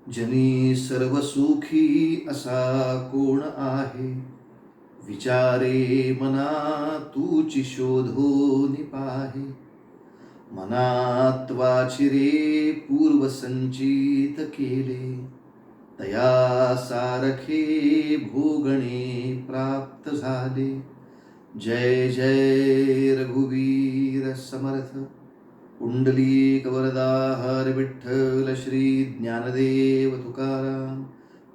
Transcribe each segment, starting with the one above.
जनी सर्व सुखी असा कोण आहे. विचारे मना तूची शोधून पाहे. मनात वाचिरे पूर्व संचित केले. तया सारखे भोगणे प्राप्त झाले. जय जय रघुवीर समर्थ. पुंडलिक वरदा हर विठ्ठल श्री ज्ञानदेव तुकाराम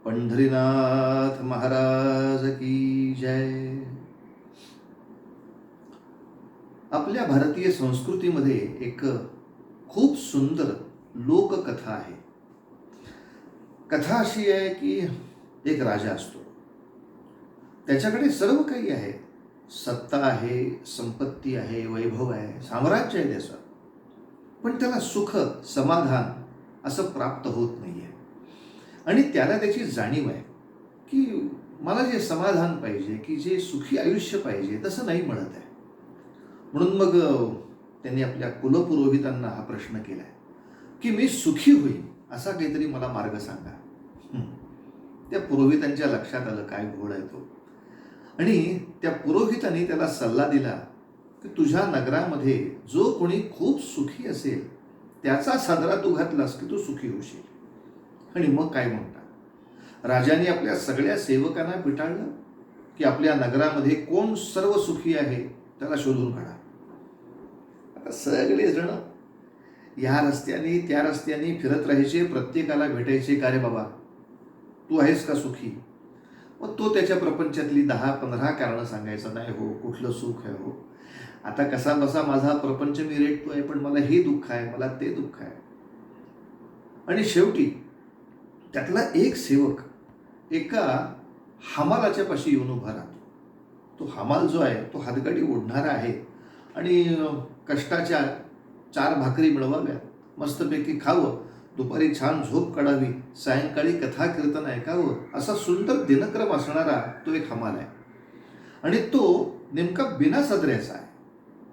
पंढरीनाथ महाराज की जय. आपल्या भारतीय संस्कृतीमध्ये एक खूप सुंदर लोककथा आहे. कथा अशी आहे की एक राजा असतो. त्याच्याकडे सर्व काही आहे. सत्ता आहे, संपत्ती आहे, वैभव आहे, साम्राज्य आहे त्याचं. पण त्याला सुख, समाधान असं प्राप्त होत नाही आहे. आणि त्याला त्याची जाणीव आहे की मला जे समाधान पाहिजे, की जे सुखी आयुष्य पाहिजे, तसं नाही मिळत आहे. म्हणून मग त्यांनी आपल्या कुलपुरोहितांना हा प्रश्न केला आहे की मी सुखी होईन असा काहीतरी मला मार्ग सांगा. त्या पुरोहितांच्या लक्षात आलं काय घोळ आहे तो. आणि त्या पुरोहितांनी त्याला सल्ला दिला की तुझ्या नगरामध्ये जो कोणी खूप सुखी असेल त्याचा सदरा तू घातलास की तू सुखी होशील. आणि मग काय म्हणता, राजाने आपल्या सगळ्या सेवकांना पिटाळलं की आपल्या नगरामध्ये कोण सर्व सुखी आहे त्याला शोधून काढा. आता सगळेजण या रस्त्याने त्या रस्त्याने फिरत राहायचे, प्रत्येकाला भेटायचे. का रे बाबा, तू आहेस का सुखी? मग तो त्याच्या प्रपंचातली 10-15 कारणं सांगायचं. नाही हो, कुठलं सुख आहे हो, आता कसा बसा माझा प्रपंच मी रेटतोय, पण मला हे दुःख आहे, मला ते दुःख आहे. आणि शेवटी त्यातला एक सेवक एका हमालाच्या पाशी येऊन उभा राहतो. तो हमाल जो आहे तो हातगाडी ओढणारा आहे आणि कष्टाच्या 4 भाकरी मिळवाव्या, मस्तपैकी खावं, दुपारी छान झोप काढावी, सायंकाळी कथा कीर्तन ऐकावं, असा सुंदर दिनक्रम असणारा तो एक हमाल आहे. आणि तो नेमका बिना सदऱ्याचा आहे.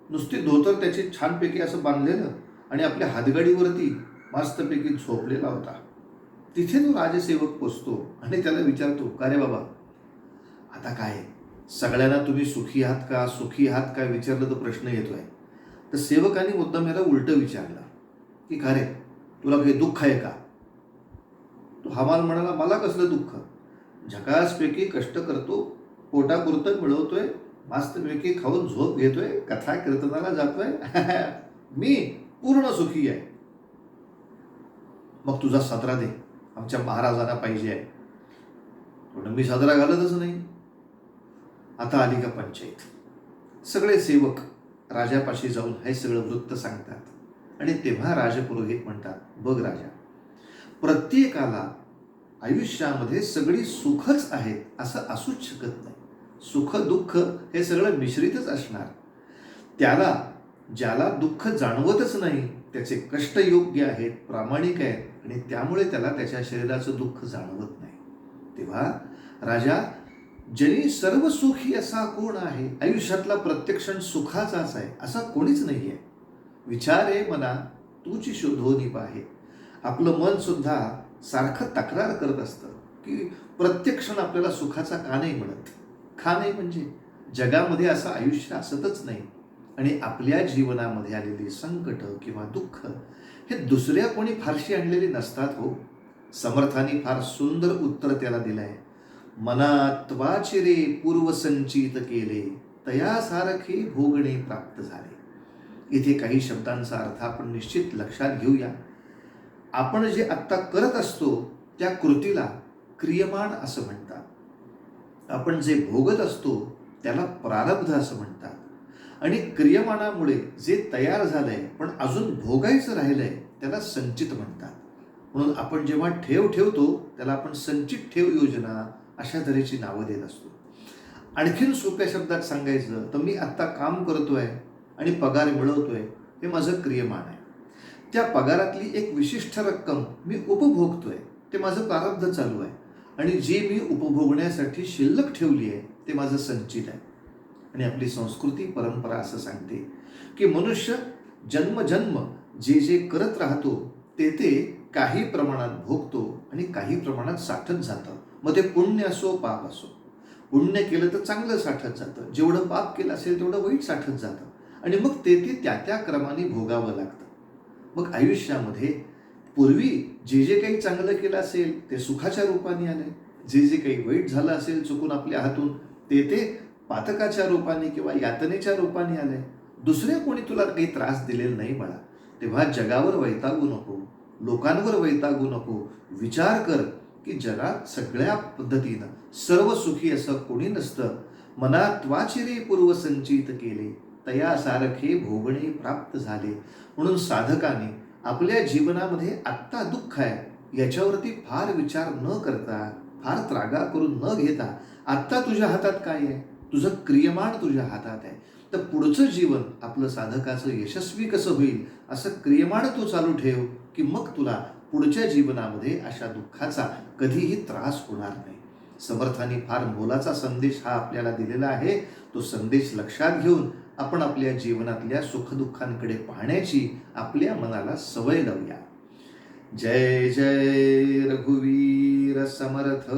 नुसती धोतर त्याची छानपैकी असं बांधलेलं आणि आपल्या हातगाडीवरती मस्तपैकी झोपलेला होता. तिथे तो राजसेवक पोचतो आणि त्याला विचारतो, का रे बाबा, आता काय सगळ्यांना तुम्ही सुखी आहात का, सुखी आहात का विचारलं तर प्रश्न येतोय. तर सेवकाने मुद्दाम याला उलटं विचारलं की का रे, तुला काही दुःख आहे का? तो हमाल म्हणाला, मला कसलं दुःख, झकासपैकी कष्ट करतो, पोटापुरतं मिळवतोय, मस्तपैकी खाऊन झोप घेतोय, कथा कीर्तनाला जातोय, मी पूर्ण सुखी आहे. मग तुझा सदरा दे, आमच्या महाराजांना पाहिजे आहे. म्हणून मी सदरा घालतच नाही. आता आली का पंचायत. सगळे सेवक राजापाशी जाऊन हे सगळं वृत्त सांगतात. आणि तेव्हा राजपुरोहित म्हणतात, बघ राजा, प्रत्येकाला आयुष्यामध्ये सगळी सुखच आहेत असं असूच शकत नाही. सुख दुःख हे सगळं मिश्रितच असणार. त्याला ज्याला दुःख जाणवतच नाही त्याचे कष्ट योग्य आहेत, प्रामाणिक आहेत, आणि त्यामुळे त्याला त्याच्या शरीराचं दुःख जाणवत नाही. तेव्हा राजा, जनी सर्व सुखी असा कोण आहे. आयुष्यातला प्रत्येक क्षण सुखाचाच आहे असा कोणीच नाही आहे. विचारे मना तूची शोधोनी पाहे. आपलं मन सुद्धा सारखं तक्रार करत असतं की प्रत्येक क्षण आपल्याला सुखाचा का नाही मिळत. का नाही म्हणजे जगामध्ये असं आयुष्य असतच नाही. आणि आपल्या जीवनामध्ये आलेली संकट किंवा दुःख हे दुसऱ्या कोणी फारशी आणलेली नसतात हो. समर्थांनी फार सुंदर उत्तर त्याला दिलं आहे. मनात वाचिरे पूर्वसंचित केले, तयासारखे भोगणे प्राप्त झाले. इथे काही शब्दांचा अर्थ आपण निश्चित लक्षात घेऊया. आपण जे आत्ता करत असतो त्या कृतीला क्रियमाण असं म्हणतात. आपण जे भोगत असतो त्याला प्रारब्ध असं म्हणतात. आणि क्रियमाणामुळे जे तयार झालंय पण अजून भोगायचं राहिलंय त्याला संचित म्हणतात. म्हणून आपण जेव्हा ठेव ठेवतो त्याला आपण संचित ठेव योजना अशा तऱ्हेची नावं देत असतो. आणखीन सोप्या शब्दात सांगायचं तर मी आत्ता काम करतोय आणि पगार मिळवतोय, हे माझं क्रियमाण आहे. त्या पगारातली एक विशिष्ट रक्कम मी उपभोगतोय, ते माझं प्रारब्ध चालू आहे. आणि जे मी उपभोगण्यासाठी शिल्लक ठेवली आहे ते माझं संचित आहे. आणि आपली संस्कृती परंपरा असं सांगते की मनुष्य जन्मजन्म जे जे करत राहतो ते काही प्रमाणात भोगतो आणि काही प्रमाणात साठत जातं. मग ते पुण्य असो पाप असो. पुण्य केलं तर चांगलं साठत जातं, जेवढं पाप केलं असेल तेवढं वाईट साठत जातं आणि मग ते त्या त्या क्रमाने भोगावं लागतं. मग आयुष्यामध्ये पूर्वी जे जे काही चांगलं केलं असेल ते सुखाच्या रूपाने आलंय, जे जे काही वाईट झालं असेल चुकून आपल्या हातून ते पातकाच्या रूपाने किंवा यातनेच्या रूपाने आलंय. दुसऱ्या कोणी तुला काही त्रास दिलेला नाही बाळा. तेव्हा जगावर वैतागू नको, लोकांवर वैतागू नको. विचार कर की जगात सगळ्या पद्धतीनं सर्व सुखी असं कोणी नसतं. मनात वाचिरे पूर्वसंचित केले, तया सारखे भोगणे प्राप्त झाले. म्हणून साधकाने आपल्या जीवनामध्ये आत्ता दुःख आहे याच्यावरती फार विचार न करता, फार त्रागा करून न घेता, आत्ता तुझ्या हातात काय आहे, तुझं क्रियमाण तुझ्या हातात आहे. तर पुढचं जीवन आपलं साधकाचं यशस्वी कसं होईल असं क्रियमाण तू चालू ठेव, की मग तुला पुढच्या जीवनामध्ये अशा दुःखाचा कधीही त्रास होणार नाही. समर्थांनी फार मोलाचा संदेश हा आपल्याला दिलेला आहे. तो संदेश लक्षात घेऊन आपण आपल्या जीवनातल्या सुखदुःखांकडे पाहण्याची आपल्या मनाला सवय लावूया. जय जय रघुवीर समर्थ.